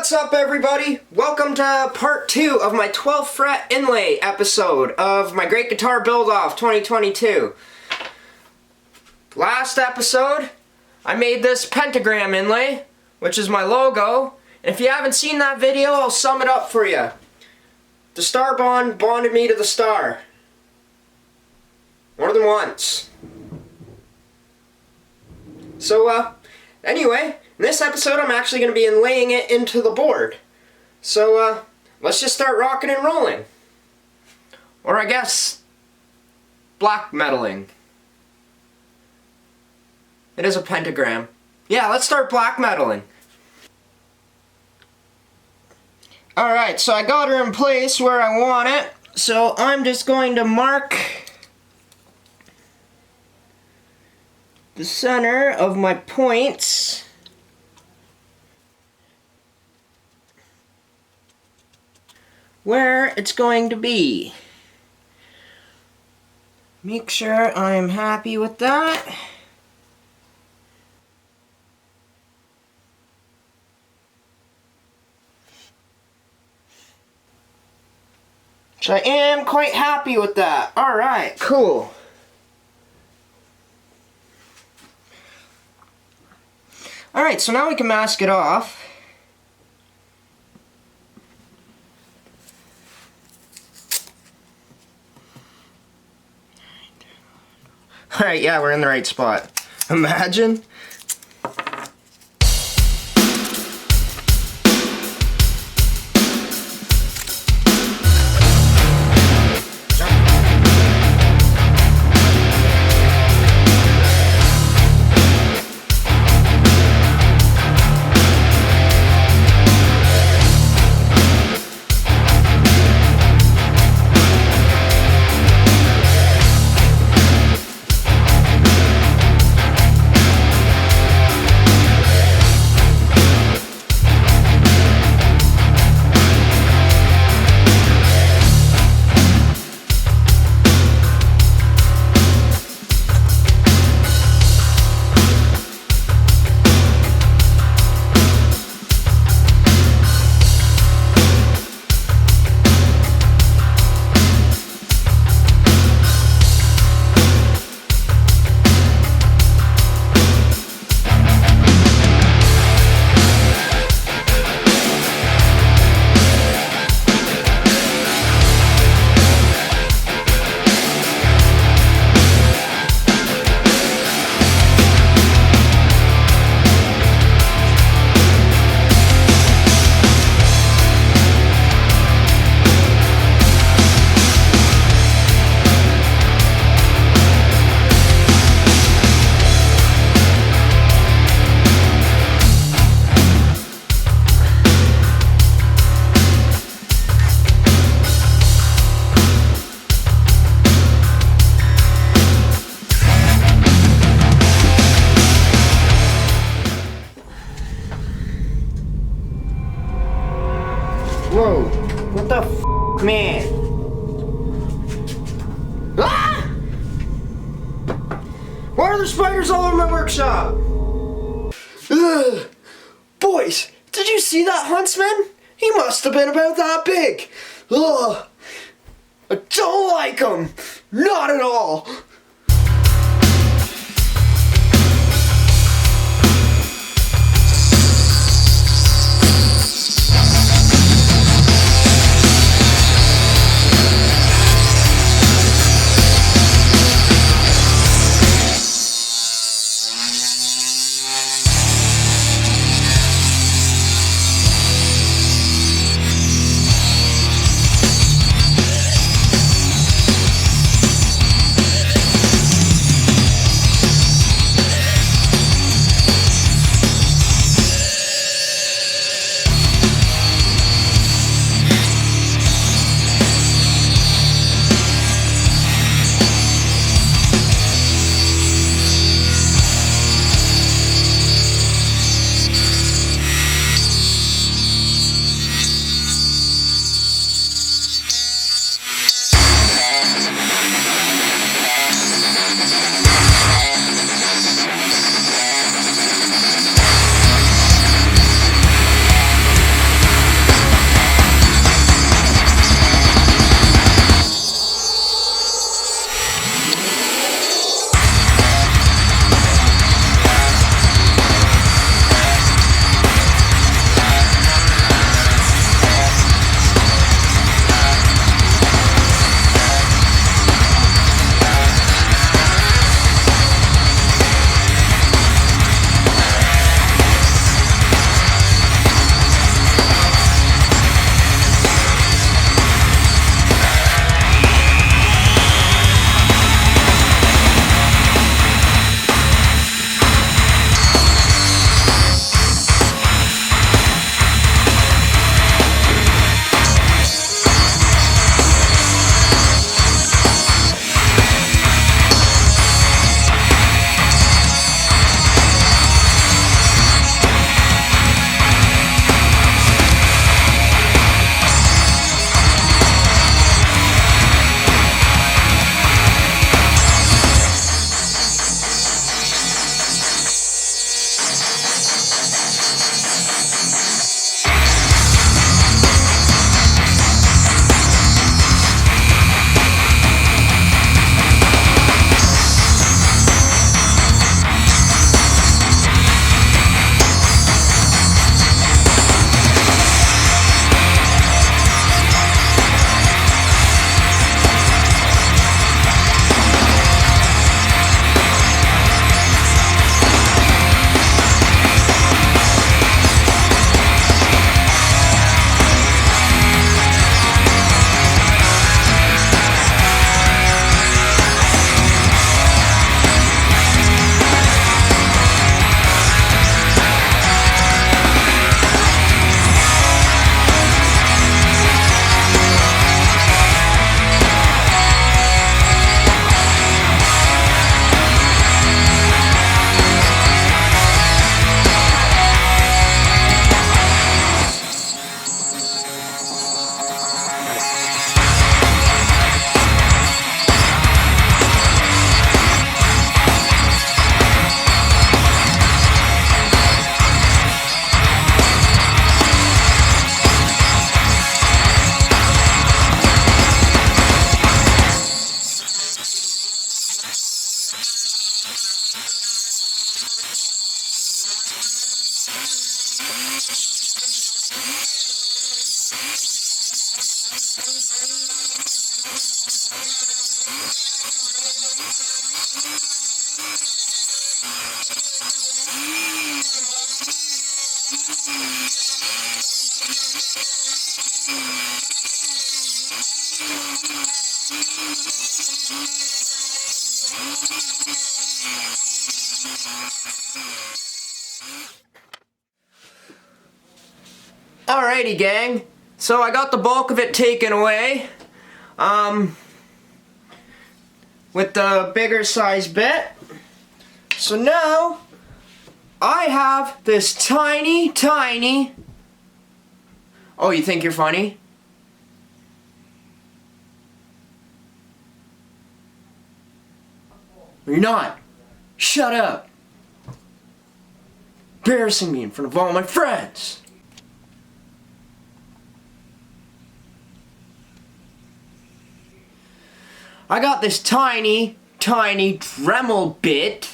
What's up, everybody? Welcome to part 2 of my 12th Fret Inlay episode of my Great Guitar Build-Off 2022. Last episode, I made this pentagram inlay, which is my logo. And if you haven't seen that video, I'll sum it up for you. The star bond bonded me to the star. More than once. So, anyway, in this episode I'm actually going to be inlaying it into the board. So, let's just start rocking and rolling. Or I guess, black metaling. It is a pentagram. Yeah, let's start black metaling. Alright, so I got her in place where I want it. So I'm just going to mark the center of my points. Where it's going to be. Make sure I'm happy with that. So I am quite happy with that. Alright, cool. Alright, so now we can mask it off. Alright, yeah, we're in the right spot. Imagine. Whoa, what the f, man? Ah! Why are there spiders all over my workshop? Ugh. Boys, did you see that huntsman? He must have been about that big. Ugh. I don't like him. Not at all. Alrighty, gang. So I got the bulk of it taken away. With the bigger size bit. So now I have this tiny. Oh, you think you're funny? You're not. Shut up. Embarrassing me in front of all my friends. I got this tiny Dremel bit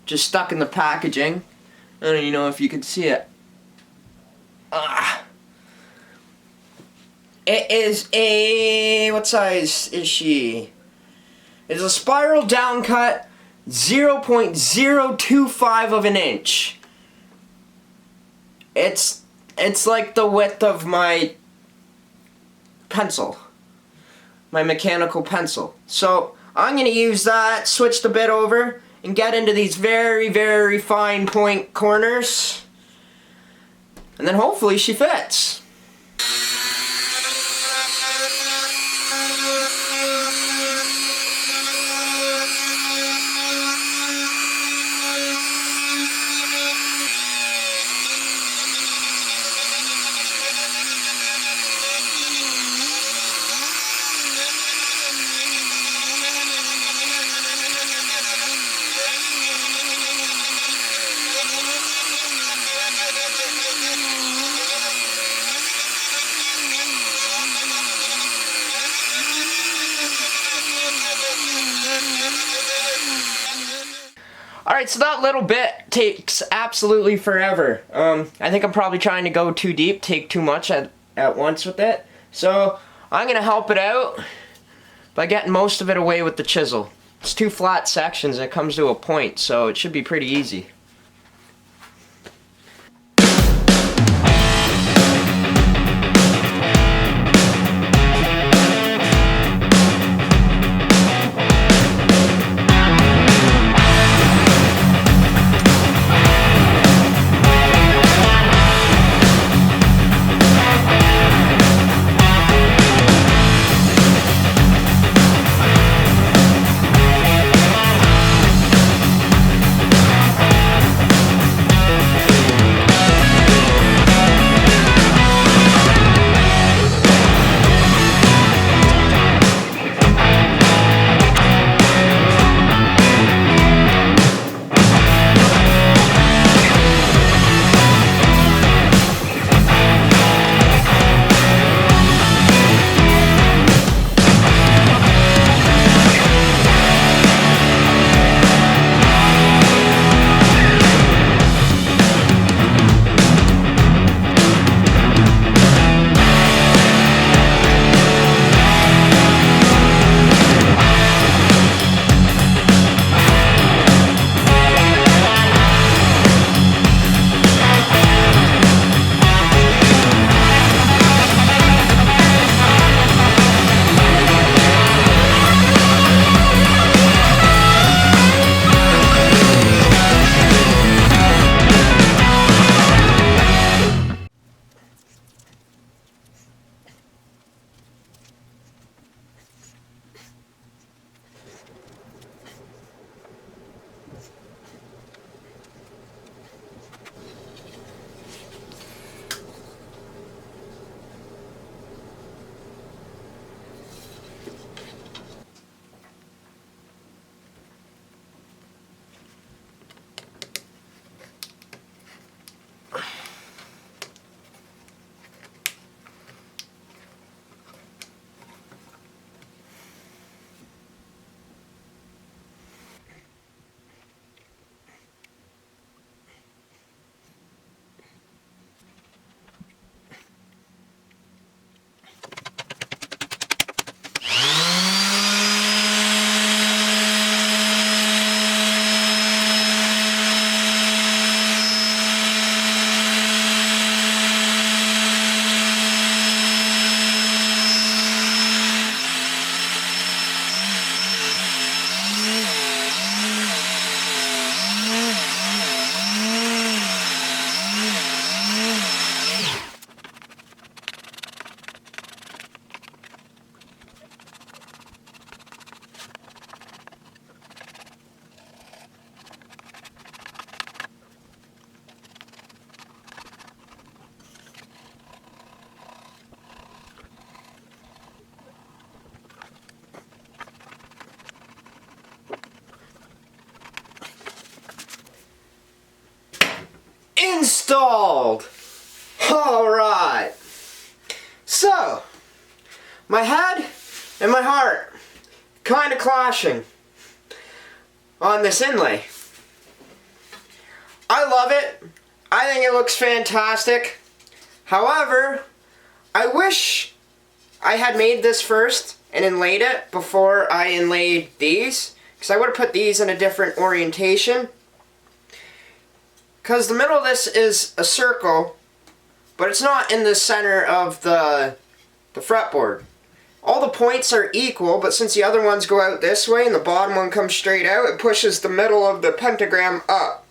just stuck in the packaging. I don't even know if you can see it. It is a, what size is she? It's a spiral down cut 0.025 of an inch. It's like the width of my pencil. My mechanical pencil. So I'm going to use that, switch the bit over, and get into these very fine point corners. And then hopefully she fits. Alright, so that little bit takes absolutely forever. I think I'm probably trying to go too deep, take too much at once with it. So I'm going to help it out by getting most of it away with the chisel. It's two flat sections and it comes to a point, so it should be pretty easy. installed. Alright. So, my head and my heart kind of clashing on this inlay. I love it. I think it looks fantastic. However, I wish I had made this first and inlaid it before I inlaid these, because I would have put these in a different orientation. Because the middle of this is a circle, but it's not in the center of the fretboard. All the points are equal, but since the other ones go out this way and the bottom one comes straight out, it pushes the middle of the pentagram up.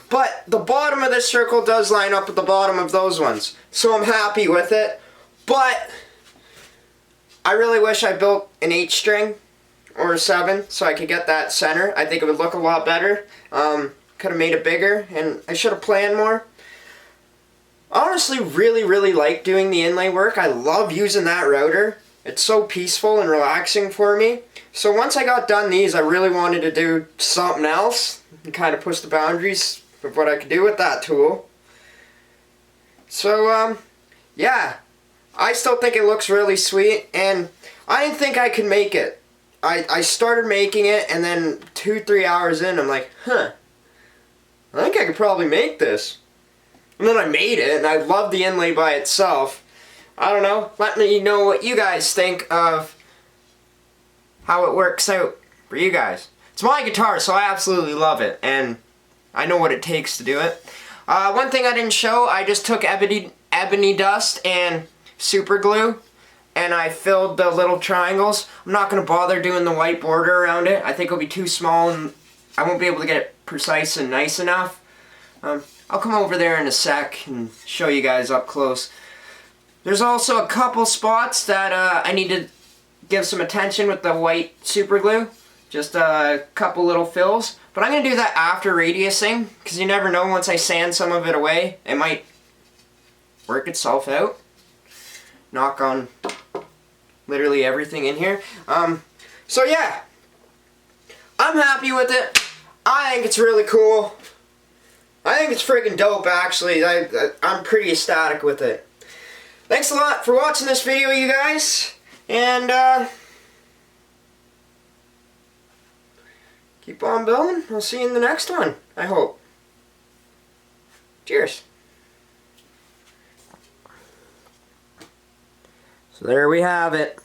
But the bottom of this circle does line up with the bottom of those ones, so I'm happy with it. But I really wish I built an 8 string or a 7 so I could get that center. I think it would look a lot better. Could have made it bigger, and I should have planned more. I honestly really like doing the inlay work. I love using that router. It's so peaceful and relaxing for me. So once I got done these, I really wanted to do something else and kind of push the boundaries of what I could do with that tool. So yeah, I still think it looks really sweet, and I didn't think I could make it. I started making it, and then 2-3 hours in, I'm like, I think I could probably make this. And then I made it, and I love the inlay by itself. I don't know, let me know what you guys think of how it works out for you guys. It's my guitar, so I absolutely love it, and I know what it takes to do it. One thing I didn't show, I just took ebony dust and super glue, and I filled the little triangles. I'm not going to bother doing the white border around it. I think it'll be too small, and I won't be able to get it precise and nice enough. I'll come over there in a sec and show you guys up close. There's also a couple spots that I need to give some attention with the white super glue. Just a couple little fills. But I'm going to do that after radiusing, because you never know, once I sand some of it away, it might work itself out. Knock on literally everything in here. So yeah, I'm happy with it. I think it's really cool. I think it's friggin' dope, actually. I'm pretty ecstatic with it. Thanks a lot for watching this video, you guys. And, keep on building. I'll see you in the next one, I hope. Cheers. So there we have it.